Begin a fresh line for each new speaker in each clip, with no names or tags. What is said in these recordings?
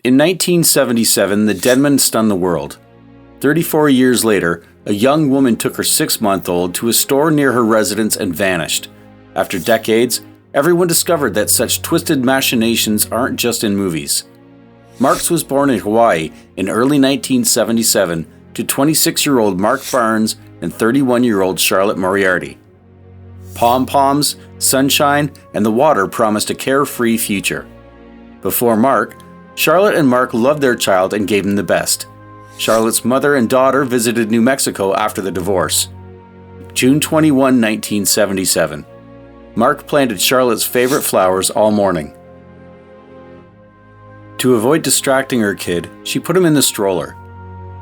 In 1977, the denman stunned the world. 34 years later, a young woman took her 6-month-old to a store near her residence and vanished. After decades, everyone discovered that such twisted machinations aren't just in movies. Marx was born in Hawaii in early 1977 to 26-year-old Marx Barnes and 31-year-old Charlotte Moriarty. Pom-poms, sunshine, and the water promised a carefree future. Before Mark, Charlotte and Mark loved their child and gave him the best. Charlotte's mother and daughter visited New Mexico after the divorce. June 21, 1977. Mark planted Charlotte's favorite flowers all morning. To avoid distracting her kid, she put him in the stroller.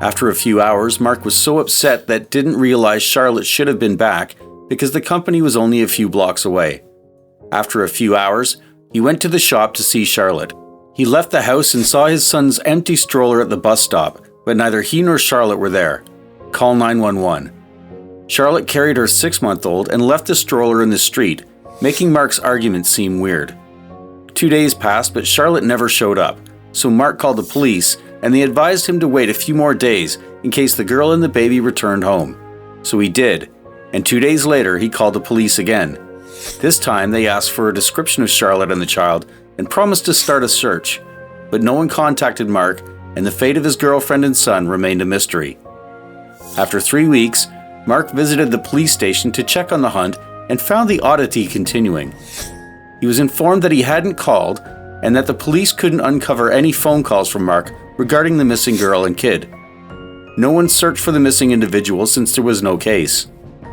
After a few hours, Mark was so upset that didn't realize Charlotte should have been back because the company was only a few blocks away. After a few hours, he went to the shop to see Charlotte. He left the house and saw his son's empty stroller at the bus stop, but neither he nor Charlotte were there. Call 911. Charlotte carried her 6-month-old and left the stroller in the street, making Mark's argument seem weird. 2 days passed, but Charlotte never showed up, so Mark called the police and they advised him to wait a few more days in case the girl and the baby returned home. So he did, and 2 days later he called the police again. This time they asked for a description of Charlotte and the child and promised to start a search, but no one contacted Mark and the fate of his girlfriend and son remained a mystery. After 3 weeks, Mark visited the police station to check on the hunt and found the oddity continuing. He was informed that he hadn't called and that the police couldn't uncover any phone calls from Mark regarding the missing girl and kid. No one searched for the missing individual since there was no case.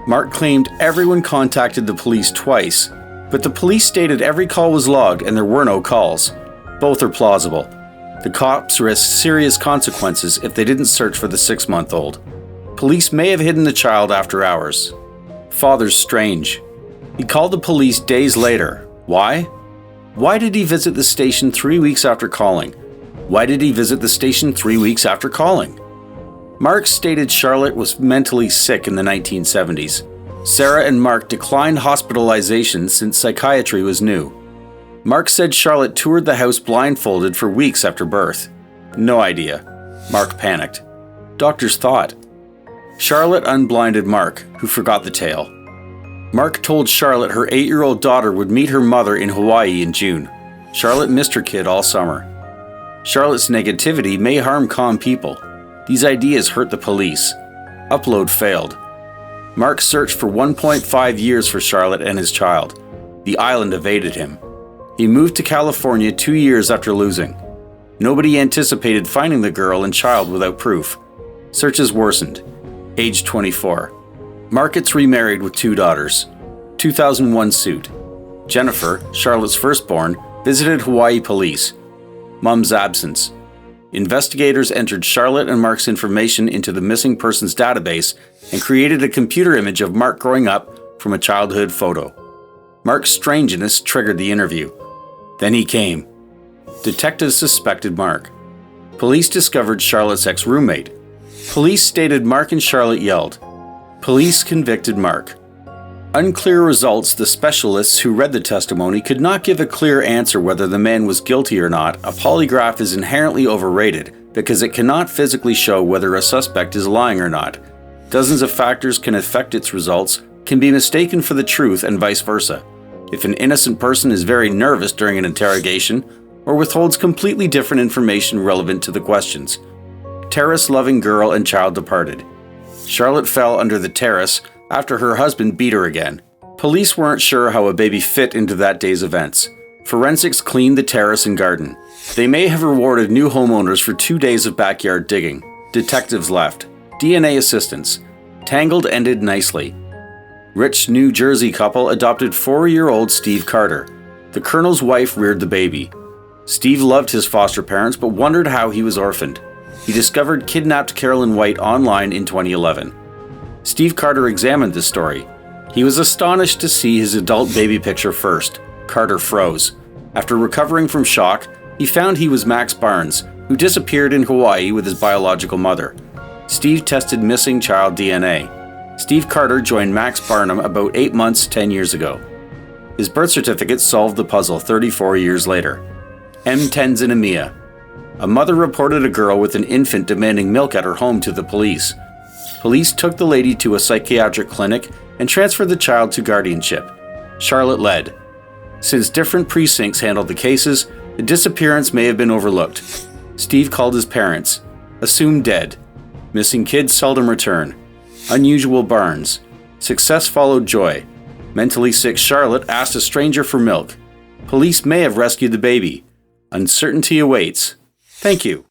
Mark claimed everyone contacted the police twice, but the police stated every call was logged and there were no calls. Both are plausible. The cops risked serious consequences if they didn't search for the 6-month-old. Police may have hidden the child after hours. Father's strange. He called the police days later. Why? Why did he visit the station 3 weeks after calling? Why did he visit the station 3 weeks after calling? Mark stated Charlotte was mentally sick in the 1970s. Sarah and Mark declined hospitalization since psychiatry was new. Mark said Charlotte toured the house blindfolded for weeks after birth. No idea. Mark panicked. Doctors thought. Charlotte unblinded Mark, who forgot the tale. Mark told Charlotte her 8-year-old daughter would meet her mother in Hawaii in June. Charlotte missed her kid all summer. Charlotte's negativity may harm calm people. These ideas hurt the police. Upload failed. Mark searched for 1.5 years for Charlotte and his child. The island evaded him. He moved to California 2 years after losing. Nobody anticipated finding the girl and child without proof. Searches worsened. Age 24. Mark gets remarried with 2 daughters. 2001 suit. Jennifer, Charlotte's firstborn, visited Hawaii police. Mom's absence. Investigators entered Charlotte and Mark's information into the missing persons database and created a computer image of Mark growing up from a childhood photo. Mark's strangeness triggered the interview. Then he came. Detectives suspected Mark. Police discovered Charlotte's ex-roommate. Police stated Mark and Charlotte yelled. Police convicted Mark. Unclear results. The specialists who read the testimony could not give a clear answer whether the man was guilty or not. A polygraph is inherently overrated because it cannot physically show whether a suspect is lying or not. Dozens of factors can affect its results, can be mistaken for the truth, and vice versa. If an innocent person is very nervous during an interrogation or withholds completely different information relevant to the questions. Terrace-loving girl and child departed. Charlotte fell under the terrace after her husband beat her again. Police weren't sure how a baby fit into that day's events. Forensics cleaned the terrace and garden. They may have rewarded new homeowners for 2 days of backyard digging. Detectives left. DNA assistance. Tangled ended nicely. Rich New Jersey couple adopted 4-year-old Steve Carter. The colonel's wife reared the baby. Steve loved his foster parents but wondered how he was orphaned. He discovered kidnapped Carolyn White online in 2011. Steve Carter examined this story. He was astonished to see his adult baby picture first. Carter froze. After recovering from shock, he found he was Marx Barnes, who disappeared in Hawaii with his biological mother. Steve tested missing child DNA. Steve Carter joined Marx Barnum about 8 months 10 years ago. His birth certificate solved the puzzle 34 years later. M. Tenzin Amia. A mother reported a girl with an infant demanding milk at her home to the police. Police took the lady to a psychiatric clinic and transferred the child to guardianship. Charlotte led. Since different precincts handled the cases, the disappearance may have been overlooked. Steve called his parents. Assumed dead. Missing kids seldom return. Unusual Barnes. Success followed joy. Mentally sick Charlotte asked a stranger for milk. Police may have rescued the baby. Uncertainty awaits. Thank you.